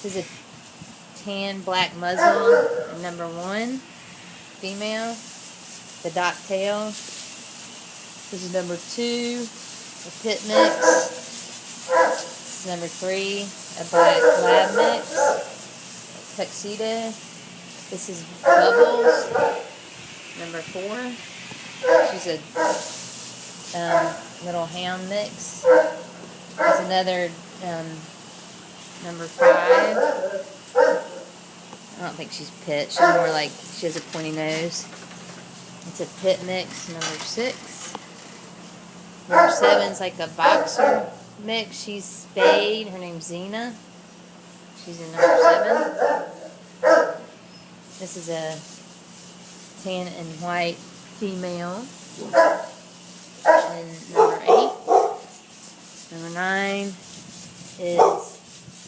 This is a tan black muzzle, number 1, female. The dock tail. This is number 2, a pit mix. This is number 3, a black lab mix, tuxedo. This is Bubbles, number 4. She's a little hound mix. There's another number 5. I don't think she's pit. She's more like, she has a pointy nose. It's a pit mix, number 6. Number 7 is like a boxer mix. She's spayed. Her name's Xena. She's in number 7. This is a tan and white female. And number 8. Number 9 is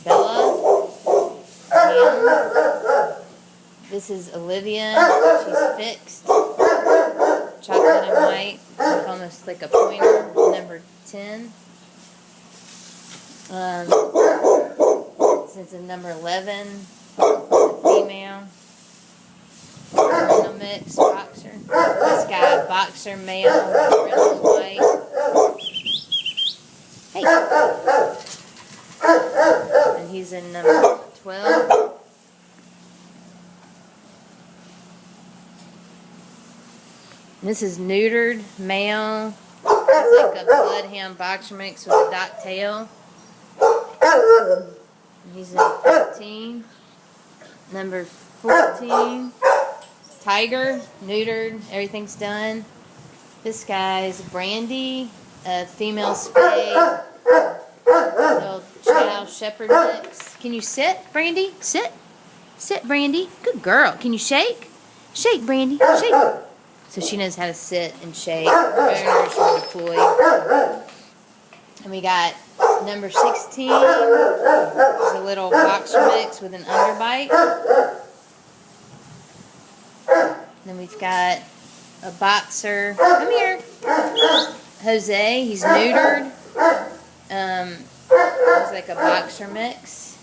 Bella. And this is Olivia. She's fixed. Chocolate and white. Like almost like a pointer. Number 10. Since it's number 11, female. Original mix, boxer. This guy, boxer male, red and white. Hey! And he's in number 12. This is neutered male. It's like a bloodhound boxer mix with a dock tail. And he's in 15. Number 14. Tiger, neutered, everything's done. This guy's Brandy, a female spay, little chow shepherd mix. Can you sit, Brandy? Sit. Sit, Brandy. Good girl. Can you shake? Shake, Brandy. Shake. So she knows how to sit and shake. Very nursery deploy. And we got number 16. It's a little boxer mix with an underbite. Then we've got a boxer. Come here. Jose, he's neutered. It's like a boxer mix.